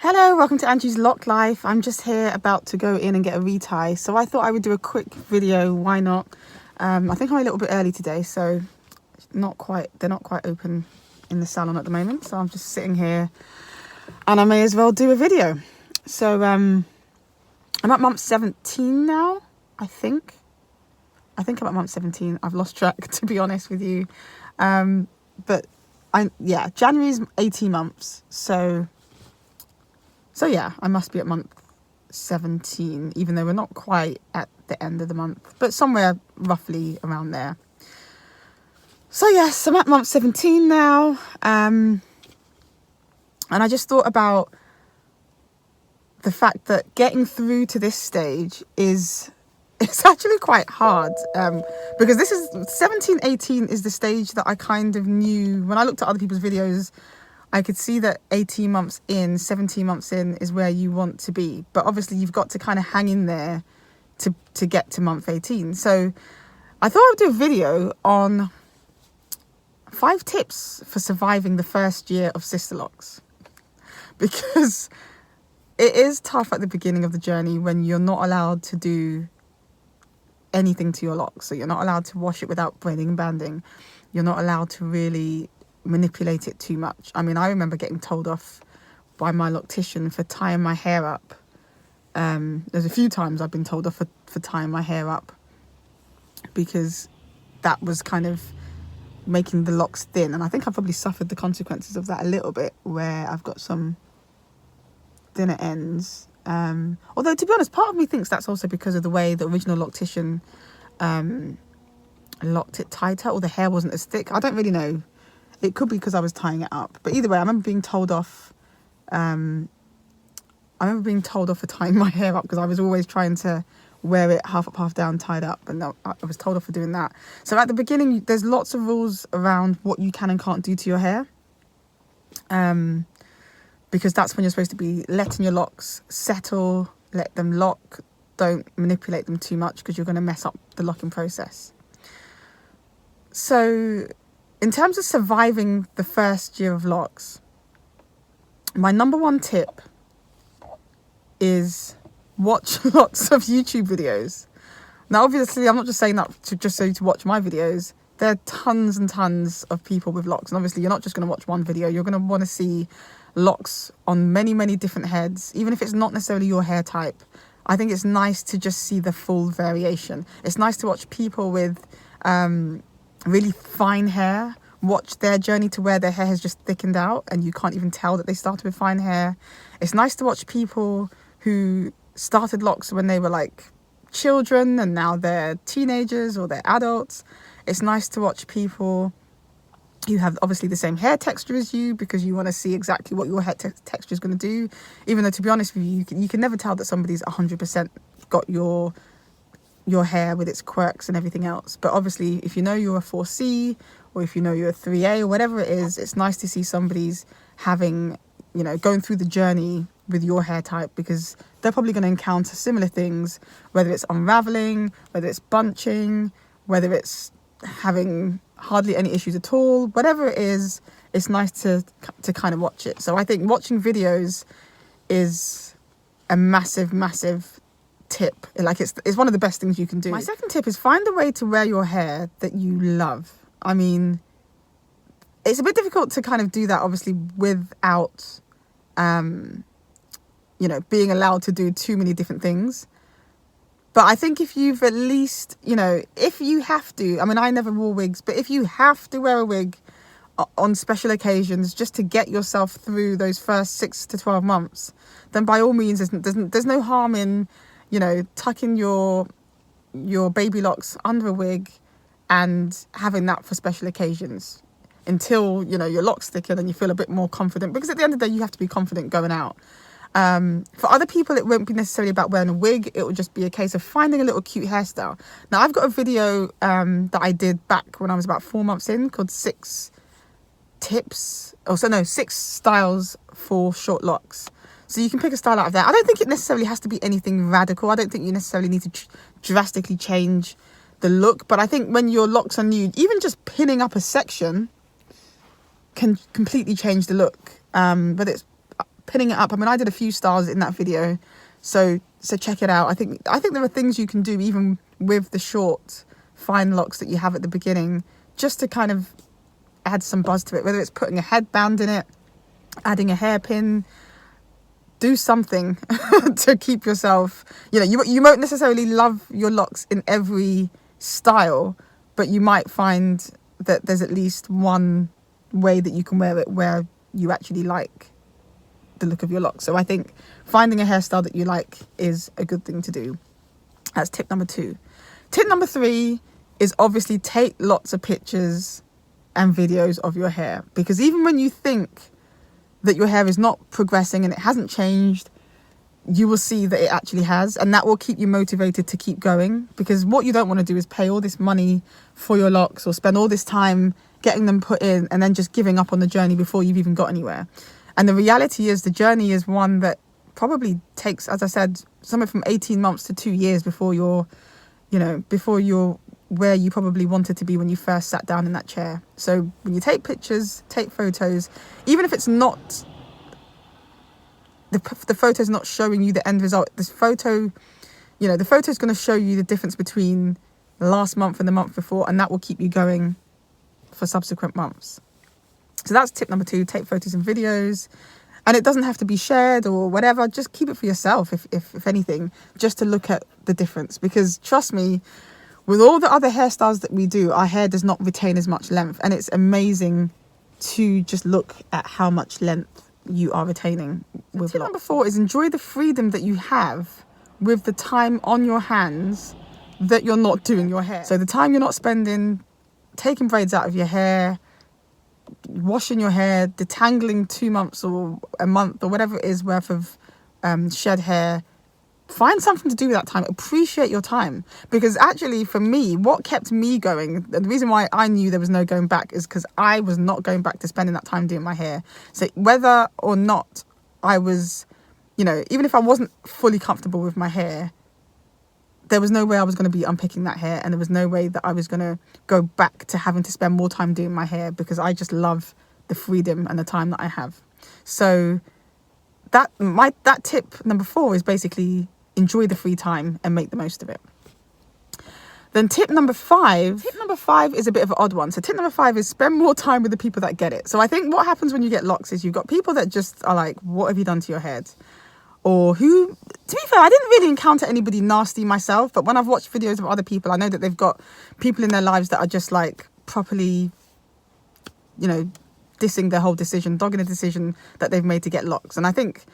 Hello, welcome to Angie's Lock Life. I'm just here about to go in and get a retie, so I thought I would do a quick video. Why not? I think I'm a little bit early today, so they're not quite open in the salon at the moment, so I'm just sitting here and I may as well do a video. So I'm at month 17 now, I think I'm at month 17. I've lost track, to be honest with you. But January's 18 months, so yeah, I must be at month 17, even though we're not quite at the end of the month, but somewhere roughly around there. So yes, I'm at month 17 now. And I just thought about the fact that getting through to this stage it's actually quite hard, because this is 17, 18 is the stage that I kind of knew. When I looked at other people's videos, I could see that 18 months in, 17 months in is where you want to be. But obviously you've got to kind of hang in there to get to month 18. So I thought I would do a video on 5 tips for surviving the first year of Sisterlocks. Because it is tough at the beginning of the journey when you're not allowed to do anything to your locks. So you're not allowed to wash it without braiding and banding. You're not allowed to really manipulate it too much. I mean, I remember getting told off by my loctician for tying my hair up. There's a few times I've been told off for tying my hair up, because that was kind of making the locks thin, and I think I probably suffered the consequences of that a little bit, where I've got some thinner ends. Although, to be honest, part of me thinks that's also because of the way the original loctician locked it tighter, or the hair wasn't as thick. I don't really know. It could be because I was tying it up. But either way, I remember being told off. For tying my hair up, because I was always trying to wear it half up, half down, tied up. And I was told off for doing that. So at the beginning, there's lots of rules around what you can and can't do to your hair. Because that's when you're supposed to be letting your locks settle, let them lock. Don't manipulate them too much, because you're going to mess up the locking process. So in terms of surviving the first year of locks, my number one tip is watch lots of YouTube videos. Now, obviously, I'm not just saying that to watch my videos. There are tons and tons of people with locks. And obviously, you're not just going to watch one video. You're going to want to see locks on many, many different heads, even if it's not necessarily your hair type. I think it's nice to just see the full variation. It's nice to watch people with really fine hair, watch their journey to where their hair has just thickened out and you can't even tell that they started with fine hair. It's nice to watch people who started locks when they were like children and now they're teenagers or they're adults. It's nice to watch people who have obviously the same hair texture as you, because you want to see exactly what your hair texture is going to do. Even though, to be honest with you, you can never tell that somebody's 100% got your hair with its quirks and everything else. But obviously, if you know you're a 4C, or if you know you're a 3A, or whatever it is, it's nice to see somebody's having, going through the journey with your hair type, because they're probably going to encounter similar things, whether it's unraveling, whether it's bunching, whether it's having hardly any issues at all. Whatever it is, it's nice to kind of watch it. So I think watching videos is a massive tip. Like it's one of the best things you can do. My second tip is find a way to wear your hair that you love. I mean, it's a bit difficult to kind of do that, obviously, without being allowed to do too many different things. But I think if you've at least, if you have to, I mean, I never wore wigs, but if you have to wear a wig on special occasions just to get yourself through those first 6 to 12 months, then by all means, there's no harm in, tucking your baby locks under a wig and having that for special occasions until, your locks thicken and you feel a bit more confident. Because at the end of the day, you have to be confident going out. For other people, it won't be necessarily about wearing a wig. It will just be a case of finding a little cute hairstyle. Now, I've got a video that I did back when I was about 4 months in, called 6 styles for short locks. So you can pick a style out of there. I don't think it necessarily has to be anything radical. I don't think you necessarily need to drastically change the look. But I think when your locks are new, even just pinning up a section can completely change the look. But it's pinning it up. I mean, I did a few stars in that video, so check it out. I think there are things you can do even with the short fine locks that you have at the beginning, just to kind of add some buzz to it, whether it's putting a headband in it, adding a hairpin. Do something to keep yourself, you know, you won't necessarily love your locks in every style, but you might find that there's at least one way that you can wear it where you actually like the look of your locks. So I think finding a hairstyle that you like is a good thing to do. That's tip number 2. Tip number 3 is obviously take lots of pictures and videos of your hair, because even when you think that your hair is not progressing and it hasn't changed, you will see that it actually has, and that will keep you motivated to keep going. Because what you don't want to do is pay all this money for your locks or spend all this time getting them put in and then just giving up on the journey before you've even got anywhere. And the reality is the journey is one that probably takes, as I said, somewhere from 18 months to 2 years before you're where you probably wanted to be when you first sat down in that chair. So when you take pictures, take photos, even if it's not, the photo's not showing you the end result, this photo, you know, the photo's going to show you the difference between the last month and the month before, and that will keep you going for subsequent months. So that's tip number 2, take photos and videos. And it doesn't have to be shared or whatever, just keep it for yourself, if anything, just to look at the difference. Because trust me, with all the other hairstyles that we do, our hair does not retain as much length, and it's amazing to just look at how much length you are retaining with locks. Number 4 is enjoy the freedom that you have with the time on your hands that you're not doing your hair. So the time you're not spending taking braids out of your hair, washing your hair, detangling 2 months or a month or whatever it is worth of shed hair. Find something to do with that time. Appreciate your time. Because actually, for me, what kept me going, the reason why I knew there was no going back is because I was not going back to spending that time doing my hair. So whether or not I was, you know, even if I wasn't fully comfortable with my hair, there was no way I was going to be unpicking that hair, and there was no way that I was going to go back to having to spend more time doing my hair, because I just love the freedom and the time that I have. So that tip number 4 is basically enjoy the free time and make the most of it. Then tip number 5 is a bit of an odd one. So tip number 5 is spend more time with the people that get it. So I think what happens when you get locks is you've got people that just are like, what have you done to your head? Or who, to be fair, I didn't really encounter anybody nasty myself, but when I've watched videos of other people, I know that they've got people in their lives that are just like properly, you know, dissing their whole decision, dogging a decision that they've made to get locks. And I think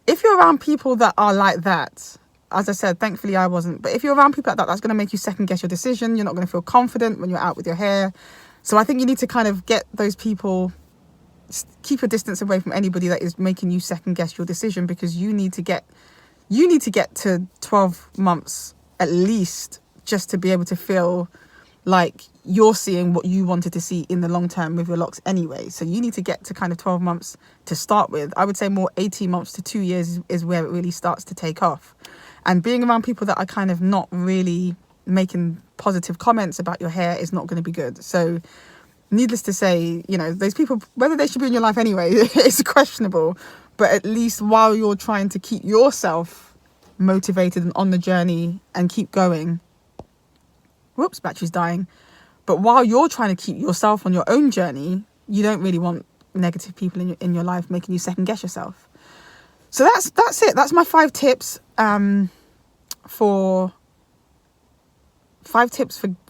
if you're around people that are like that, as I said, thankfully I wasn't, but if you're around people like that, that's going to make you second guess your decision. You're not going to feel confident when you're out with your hair. So I think you need to kind of get those people, keep your distance away from anybody that is making you second guess your decision, because you need to get to 12 months at least just to be able to feel like you're seeing what you wanted to see in the long term with your locks anyway. So you need to get to kind of 12 months to start with. I would say more 18 months to 2 years is where it really starts to take off. And being around people that are kind of not really making positive comments about your hair is not going to be good. So needless to say, you know, those people, whether they should be in your life anyway, is questionable. But at least while you're trying to keep yourself motivated and on the journey and keep going, whoops, battery's dying. But while you're trying to keep yourself on your own journey, you don't really want negative people in your life making you second guess yourself. So that's it. That's my 5 tips for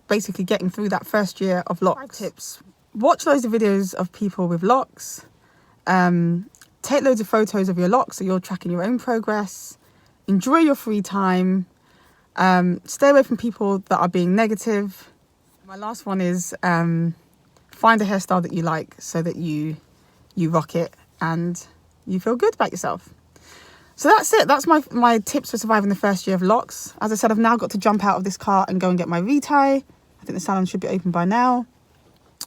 basically getting through that first year of locks. 5 tips. Watch loads of videos of people with locks. Take loads of photos of your locks so you're tracking your own progress. Enjoy your free time. Stay away from people that are being negative. My last one is find a hairstyle that you like so that you rock it and you feel good about yourself. So that's it. That's my tips for surviving the first year of locks. As I said, I've now got to jump out of this car and go and get my retie. I think the salon should be open by now.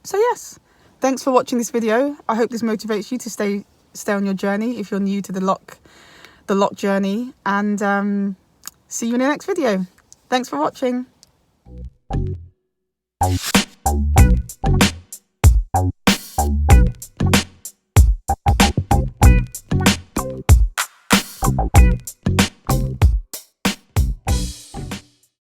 So yes, thanks for watching this video. I hope this motivates you to stay on your journey if you're new to the lock journey. And see you in the next video. Thanks for watching.